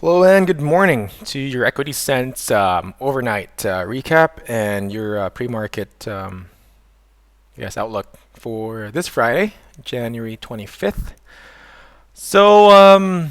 Hello and good morning to your Equity Sense overnight recap and your pre-market outlook for this Friday, January 25th. So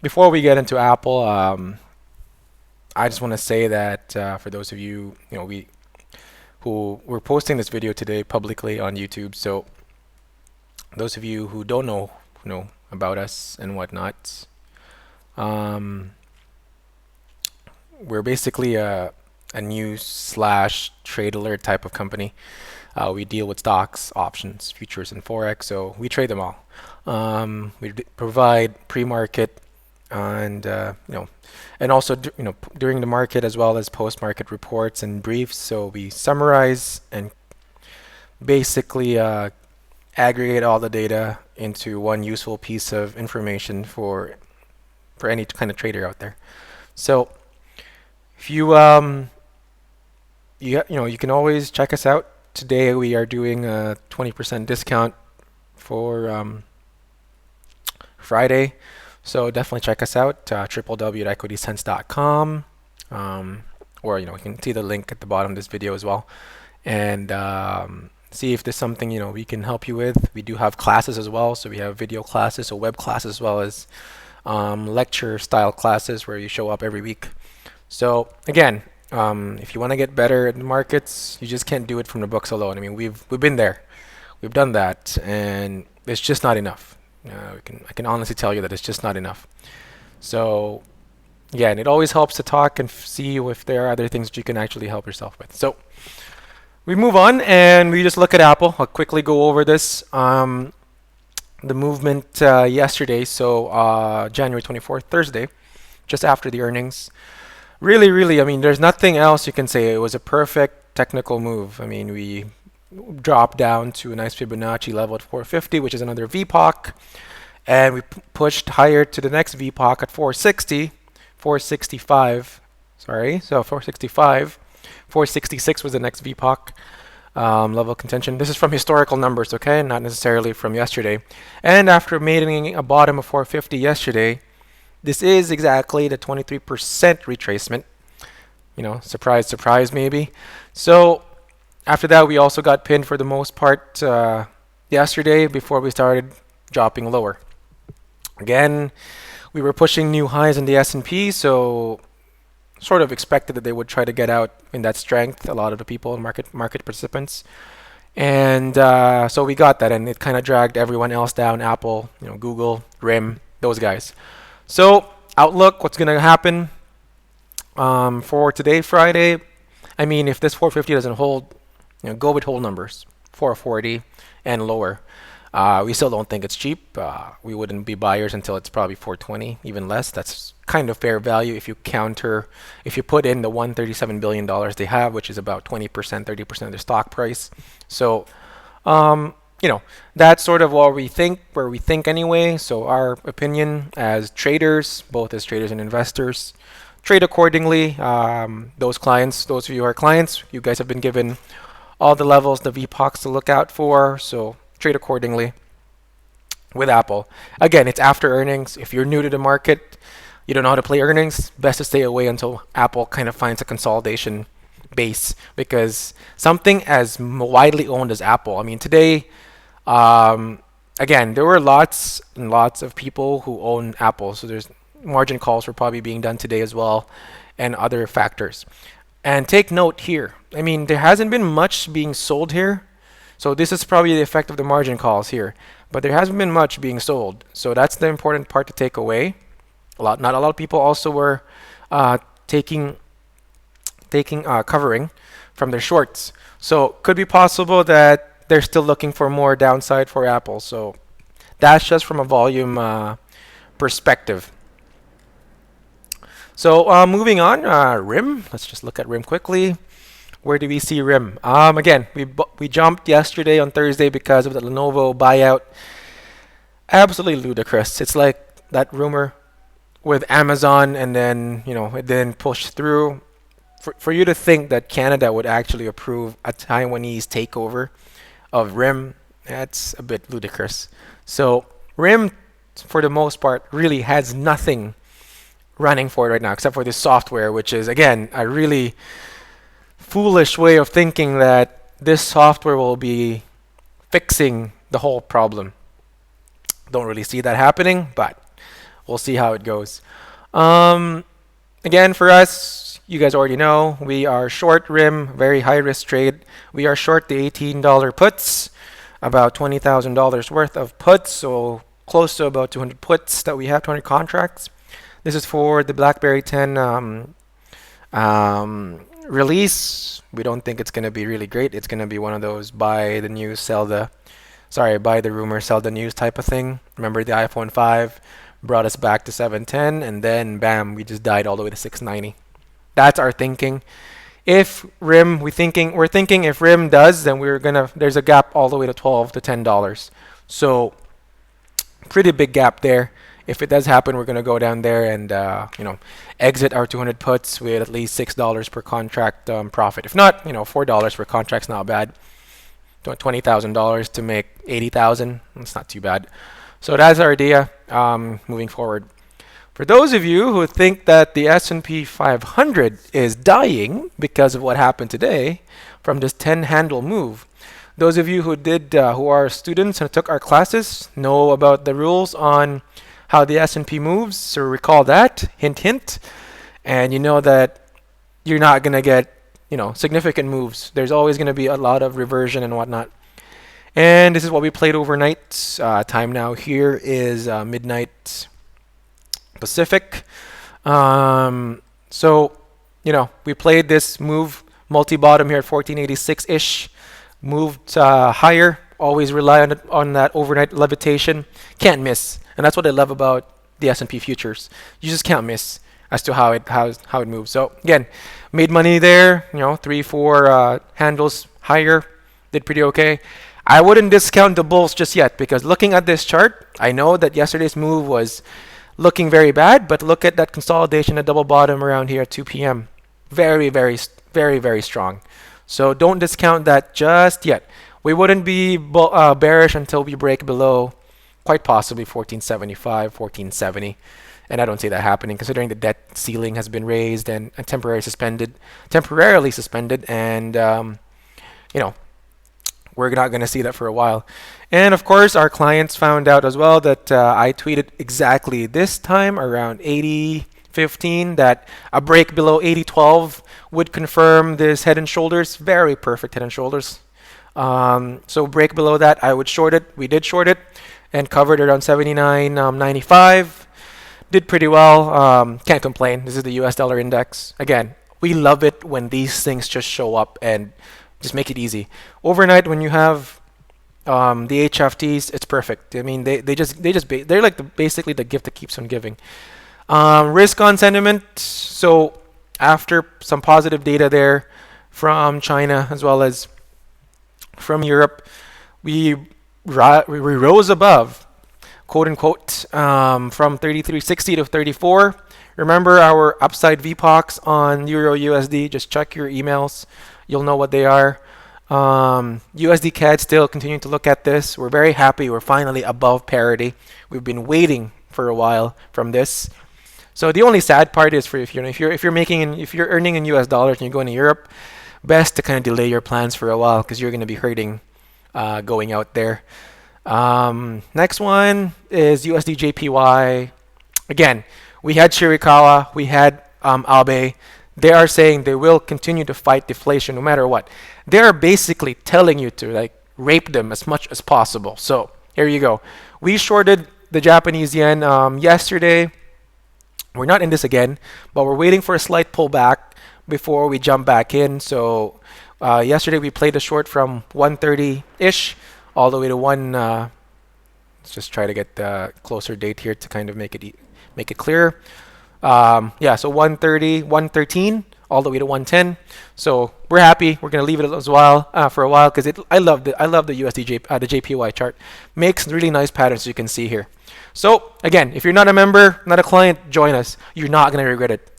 before we get into Apple, I just want to say that for those of you, we who we're posting this video today publicly on YouTube. So those of you who don't know about us and whatnot. We're basically a news slash trade alert type of company. We deal with stocks, options, futures, and forex, so we trade them all. We provide pre-market and and also during the market as well as post-market reports and briefs. So we summarize and basically aggregate all the data into one useful piece of information for any kind of trader out there. So if you can always check us out. Today we are doing a 20% discount for Friday, so definitely check us out, www.equitysense.com, or you can see the link at the bottom of this video as well, and see if there's something we can help you with. We do have classes as well, so we have video classes, so web classes, as well as lecture style classes where you show up every week. So again, if you want to get better at the markets, you just can't do it from the books alone. I mean, we've been there, we've done that, and it's just not enough. I can honestly tell you that it's just not enough. So yeah, and it always helps to talk and see if there are other things that you can actually help yourself with. So we move on and we just look at Apple. I'll quickly go over this. The movement yesterday, so January 24th, Thursday, just after the earnings. Really, I mean, there's nothing else you can say. It was a perfect technical move. I mean, we dropped down to a nice Fibonacci level at 450, which is another VPOC, and we pushed higher to the next VPOC at 460, 465. Sorry, so 465, 466 was the next VPOC. Level of contention. This is from historical numbers, okay, not necessarily from yesterday. And after making a bottom of 450 yesterday, this is exactly the 23% retracement. Surprise, surprise, maybe. So after that, we also got pinned for the most part yesterday before we started dropping lower. Again, we were pushing new highs in the S&P, so sort of expected that they would try to get out in that strength, a lot of the people, market participants. And so we got that, and it kind of dragged everyone else down, Apple, Google, RIM, those guys. So outlook, what's going to happen for today, Friday? I mean, if this 450 doesn't hold, go with whole numbers, 440 and lower. We still don't think it's cheap. We wouldn't be buyers until it's probably 420, even less. That's kind of fair value if you put in the $137 billion they have, which is about 20%, 30% of their stock price. So, that's sort of where we think anyway. So our opinion as traders, both as traders and investors, trade accordingly. Those of you who are clients, you guys have been given all the levels, the VPOCs to look out for. So trade accordingly with Apple. Again, it's after earnings. If you're new to the market, you don't know how to play earnings, best to stay away until Apple kind of finds a consolidation base, because something as widely owned as Apple, I mean, today, again, there were lots and lots of people who own Apple, so there's margin calls were probably being done today as well, and other factors. And take note here, I mean, there hasn't been much being sold here. So this is probably the effect of the margin calls here, but there hasn't been much being sold. So that's the important part to take away. Not a lot of people also were taking covering from their shorts. So could be possible that they're still looking for more downside for Apple. So that's just from a volume perspective. So moving on, RIM. Let's just look at RIM quickly. Where do we see RIM? Again, we jumped yesterday on Thursday because of the Lenovo buyout. Absolutely ludicrous. It's like that rumor with Amazon, and then it didn't push through. For you to think that Canada would actually approve a Taiwanese takeover of RIM, that's a bit ludicrous. So RIM, for the most part, really has nothing running for it right now, except for this software, which is again a really foolish way of thinking that this software will be fixing the whole problem. Don't really see that happening, but we'll see how it goes. Again, for us, you guys already know, we are short RIM, very high risk trade. We are short the $18 puts, about $20,000 worth of puts, so close to about 200 puts that we have, 200 contracts. This is for the BlackBerry 10 release. We don't think it's going to be really great. It's going to be one of those buy the rumor, sell the news type of thing. Remember the iPhone 5 brought us back to 710, and then bam, we just died all the way to 690. That's our thinking. If RIM, we're thinking if RIM does, then there's a gap all the way to $12 to $10. So pretty big gap there. If it does happen, we're going to go down there and exit our 200 puts with at least $6 per contract profit. If not, $4 per contract's not bad. $20,000 to make 80,000. That's not too bad. So that's our idea moving forward. For those of you who think that the S&P 500 is dying because of what happened today from this 10-handle move, those of you who are students and took our classes know about the rules on how the S&P moves. So recall that, hint, hint, and you know that you're not going to get significant moves. There's always going to be a lot of reversion and whatnot. And this is what we played overnight. Time now here is midnight Pacific. So we played this move multi-bottom here at 1486-ish. Moved higher. Always rely on that overnight levitation. Can't miss. And that's what I love about the S&P futures. You just can't miss as to how it moves. So again, made money there. 3-4 handles higher. Did pretty okay. I wouldn't discount the bulls just yet, because looking at this chart, I know that yesterday's move was looking very bad, but look at that consolidation at double bottom around here at 2 p.m. Very, very, very, very strong. So don't discount that just yet. We wouldn't be bearish until we break below, quite possibly 1475, 1470. And I don't see that happening, considering the debt ceiling has been raised and temporarily suspended, and we're not going to see that for a while. And of course, our clients found out as well that I tweeted exactly this time around 80.15 that a break below 80.12 would confirm this head and shoulders, very perfect head and shoulders. So break below that, I would short it. We did short it and covered around 79.95. Did pretty well. Can't complain. This is the US dollar index. Again, we love it when these things just show up and just make it easy. Overnight, when you have the HFTs, it's perfect. I mean, they're like basically the gift that keeps on giving. Risk on sentiment. So after some positive data there from China as well as from Europe, we rose above, quote unquote, from 33.60 to 34. Remember our upside VPOCs on Euro USD. Just check your emails. You'll know what they are. USD CAD still continuing to look at this. We're very happy. We're finally above parity. We've been waiting for a while from this. So the only sad part is if you're earning in US dollars and you're going to Europe, best to kind of delay your plans for a while, because you're going to be hurting going out there. Next one is USD JPY. Again, we had Shirakawa, we had Abe. They are saying they will continue to fight deflation no matter what. They are basically telling you to rape them as much as possible. So here you go. We shorted the Japanese yen yesterday. We're not in this again, but we're waiting for a slight pullback before we jump back in. So yesterday we played a short from 130-ish all the way to let's just try to get the closer date here to kind of make it clearer. So 130, 113 all the way to 110. So we're happy. We're gonna leave it as well for a while, because I love the USD the JPY chart. Makes really nice patterns, you can see here. So again, if you're not a member, not a client, join us. You're not gonna regret it.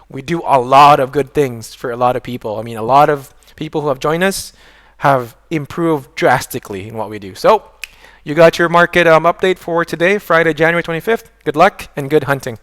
We do a lot of good things for a lot of people. I mean, a lot of people who have joined us have improved drastically in what we do. So you got your market update for today, Friday, January 25th. Good luck and good hunting.